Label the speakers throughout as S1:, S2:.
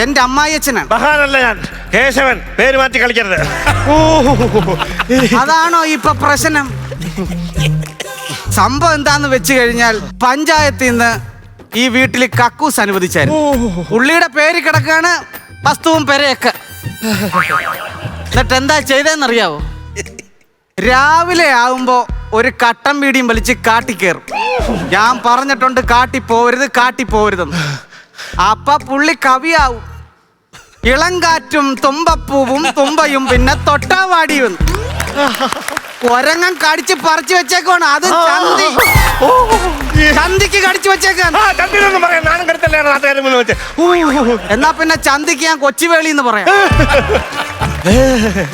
S1: എന്റെ അമ്മായിയച്ഛനാണ്.
S2: മഹാനല്ല ഞാൻ, കേശവൻ. പേര് മാറ്റി കളിക്കരുത്.
S1: അതാണോ ഇപ്പൊ പ്രശ്നം? സംഭവം എന്താന്ന് വെച്ച് കഴിഞ്ഞാൽ പഞ്ചായത്തിൽ നിന്ന് ഈ വീട്ടിൽ കക്കൂസ് അനുവദിച്ചായിരുന്നു. പുള്ളിയുടെ പേര് കിടക്കാണ്, വസ്തുവും പെരയൊക്കെ. എന്നിട്ട് എന്താ ചെയ്തതെന്നറിയാവോ? രാവിലെ ആവുമ്പോ ഒരു കട്ടൻ വീടിയും വലിച്ച് കാട്ടിക്കേറും. ഞാൻ പറഞ്ഞിട്ടുണ്ട് കാട്ടിപ്പോവരുതെന്ന്. അപ്പൊ പുള്ളി കവിയാവും. ഇളങ്കാറ്റും തുമ്പപ്പൂവും തുമ്പയും പിന്നെ തൊട്ടാവാടിയും. ഒരങ്ങം കടിച്ച് പറിച്ചു വെച്ചേക്കാണ്. അത് ചന്തിക്ക് കടിച്ചു വെച്ചേക്കാണ്. എന്നാ പിന്നെ ചന്തിക്ക് ഞാൻ കൊച്ചുവേളി എന്ന് പറയാം.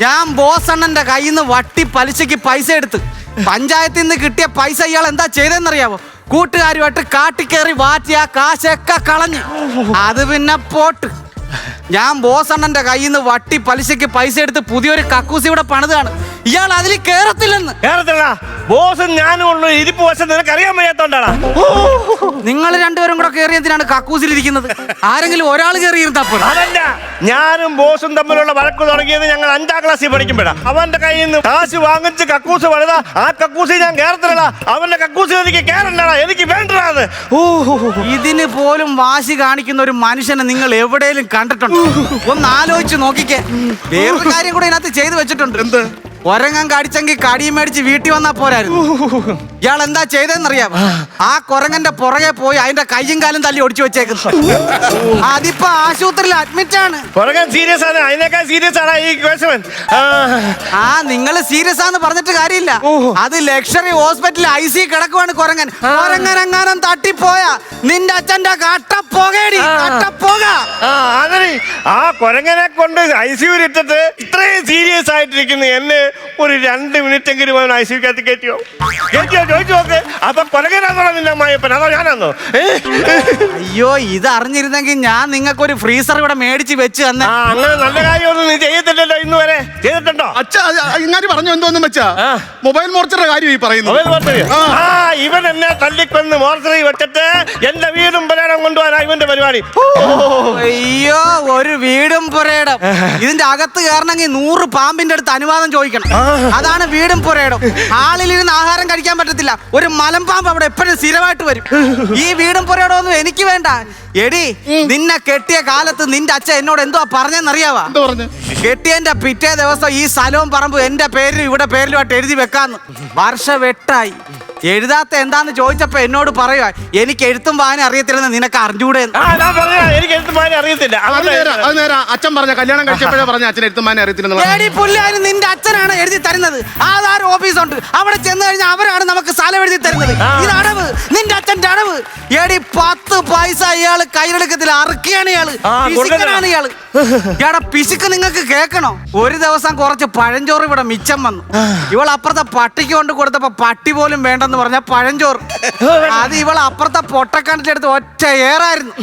S1: ഞാൻ ബോസണ്ണന്റെ കയ്യിൽ നിന്ന് വട്ടി പലിശക്ക് പൈസ എടുത്ത് പഞ്ചായത്തിൽ നിന്ന് കിട്ടിയ പൈസ ഇയാൾ എന്താ ചെയ്തെന്നറിയാവോ? കൂട്ടുകാരുമായിട്ട് കാട്ടിക്കേറി വാറ്റിയ കാശൊക്കെ കളഞ്ഞ്. അത് പിന്നെ പോട്ട്. ഞാൻ ബോസണ്ണന്റെ കയ്യിൽ നിന്ന് വട്ടി പലിശക്ക് പൈസ എടുത്ത് പുതിയൊരു കക്കൂസ് ഇവിടെ പണിതാണ്. ഇയാൾ അതിൽ കേറത്തില്ലെന്ന്.
S2: ബോസും ഞാനും ഉള്ള ഇരിപ്പ് വശം നിനക്കറിയാൻ വയ്യാത്തോണ്ടാണ്.
S1: നിങ്ങൾ രണ്ടുപേരും കൂടെ കയറി എന്തിനാണ് കക്കൂസിലിരിക്കുന്നത്? ആരെങ്കിലും ഒരാൾ കയറിയിരുന്നപ്പോൾ.
S2: അതല്ല, ഞാനും ബോസും തമ്മിലുള്ള വഴക്ക് തുടങ്ങിയത് ഞങ്ങൾ 5ാം ക്ലാസ്സിൽ പഠിക്കുമ്പോഴാണ്. അവന്റെ കയ്യിൽ നിന്ന് കാശ് വാങ്ങിച്ച് കക്കൂസ് പണിതാ. ആ കക്കൂസിൽ ഞാൻ കേറത്തില്ലടാ. അവന്റെ കക്കൂസിൽ എനിക്ക് കേറണ്ടടാ, എനിക്ക് വേണ്ടത്.
S1: ഇതിന് പോലും വാശി കാണിക്കുന്ന ഒരു മനുഷ്യനെ നിങ്ങൾ എവിടെയെങ്കിലും കണ്ടിട്ടുണ്ടോ? ഒന്ന് ആലോചിച്ച് നോക്കിക്കേ. വേറൊരു കാര്യം കൂടെ ഇതിനകത്ത് ചെയ്തു വെച്ചിട്ടുണ്ട്. എന്ത്? ഒരങ്ങം കടിച്ചെങ്കിൽ കടിയും മേടിച്ച് വീട്ടിൽ വന്നാ പോരായിരുന്നു. ഇയാൾ എന്താ ചെയ്തെന്നറിയാം? ആ കുരങ്ങന്റെ പുറകെ പോയി അതിന്റെ കയ്യും കാലും തല്ലി ഒടിച്ചു വെച്ചേക്കുന്നു. അതിപ്പോ ആശുപത്രിയിൽ അഡ്മിറ്റ് ആണ്.
S2: സീരിയസ് ആണ്, അതിനേക്കാൾ സീരിയസ് ആണ് ഈ കേശവൻ.
S1: നിങ്ങൾ സീരിയസ് ആന്ന് പറഞ്ഞിട്ട് കാര്യമില്ല. അത് ലക്ഷറി ഹോസ്പിറ്റലിൽ IC കിടക്കുവാണ് കുരങ്ങൻ. കുരങ്ങനെങ്ങാനും തട്ടിപ്പോയാ നിന്റെ അച്ഛന്റെ കട്ടപ്പോകേടി കട്ടപ്പോക.
S2: ആ കുരങ്ങനെ കൊണ്ട് ICU ഇട്ടിട്ട് ഇത്രയും സീരിയസ് ആയിട്ടിരിക്കുന്നു എന്നെ ഒരു 2 മിനിറ്റെങ്കിലും അവൻ ICU-ക്കകത്ത് കയറ്റിയോ ചോദിച്ചു നോക്ക്. അപ്പൊ കൊലകരാന്നോ നിന്റെ അമ്മായിയപ്പൻ, അതോ ഞാനാന്നോ?
S1: അയ്യോ, ഇത് അറിഞ്ഞിരുന്നെങ്കിൽ ഞാൻ നിങ്ങൾക്കൊരു ഫ്രീസർ ഇവിടെ മേടിച്ച് വെച്ച് തന്നെ.
S2: അങ്ങനെ നല്ല കാര്യമൊന്നും നീ ചെയ്തിട്ടില്ലല്ലോ ഇന്ന് വരെ. ചെയ്തിട്ടുണ്ടോ?
S3: ഇങ്ങനെ പറഞ്ഞു എന്തോന്നും വെച്ചാ മൊബൈൽ മോർച്ചറിയുടെ കാര്യം ഈ പറയുന്നു.
S2: ഇവൻ എന്നെ തല്ലിക്കൊന്ന് മോർച്ചറി വെച്ചിട്ട് എന്റെ വീടും പുരയിടം കൊണ്ടുപോകാനാ ഇവന്റെ പരിപാടി.
S1: അയ്യോ, ഒരു വീടും പുരയിടം. ഇതിന്റെ അകത്ത് കയറണമെങ്കിൽ 100 പാമ്പിന്റെ അടുത്ത് അനുവാദം ചോദിക്കണം. അതാണ് വീടും പുരയിടം. ആളിലിരുന്ന് ആഹാരം കഴിക്കാൻ പറ്റത്തില്ല. ഒരു മലമ്പാമ്പ് അവിടെ എപ്പോഴും സ്ഥിരമായിട്ട് വരും. ഈ വീടും പുരയിടം ഒന്നും എനിക്ക് വേണ്ട. എടി, നിന്നെ കെട്ടിയ കാലത്ത് നിന്റെ അച്ഛൻ എന്നോട് എന്തോ പറഞ്ഞെന്നറിയാവാ? കെട്ടിയതിന്റെ പിറ്റേ ദിവസം ഈ സ്ഥലവും പറമ്പും എന്റെ പേരിലും ഇവിടെ പേരിലുമായിട്ട് എഴുതി വെക്കാന്ന്. വർഷം 8 ആയി. എഴുതാത്ത എന്താന്ന് ചോദിച്ചപ്പോ എന്നോട് പറയുക, എനിക്ക് എഴുത്തും വായന അറിയത്തില്ലെന്ന് നിനക്ക് അറിഞ്ഞൂടെ?
S2: എനിക്ക് എഴുത്തും വായന അറിയത്തില്ല.
S3: അച്ഛൻ പറഞ്ഞ കല്യാണം കഴിച്ചപ്പോഴേ പറഞ്ഞ അച്ഛൻ എഴുത്തും വായന
S1: അറിയത്തില്ല. നിന്റെ അച്ഛനാണ് എഴുതി തരുന്നത്. ആധാർ ഓഫീസുണ്ട്, അവിടെ ചെന്ന് കഴിഞ്ഞാൽ അവരാണ് നമുക്ക് സ്ഥലം എഴുതി തരുന്നത്. ഇത് അടവ്, നിന്റെ അച്ഛന്റെ അടവ്. 10 പൈസ ഇയാള് കയ്യിലെടുക്കത്തില്ല. അറുക്കിയാണ് ഇയാള്. ഇയാളെ പിശുക്ക് നിങ്ങൾക്ക് കേൾക്കണോ? ഒരു ദിവസം കുറച്ച് പഴഞ്ചോറ് ഇവിടെ മിച്ചം വന്നു. ഇവൾ അപ്പുറത്തെ പട്ടിക്ക് കൊണ്ട് കൊടുത്തപ്പോ പട്ടി പോലും വേണ്ടെന്ന് പറഞ്ഞ പഴഞ്ചോറ്. അത് ഇവൾ അപ്പുറത്തെ പൊട്ടക്കണ്ടിലെടുത്ത് ഒറ്റ ഏറായിരുന്നു.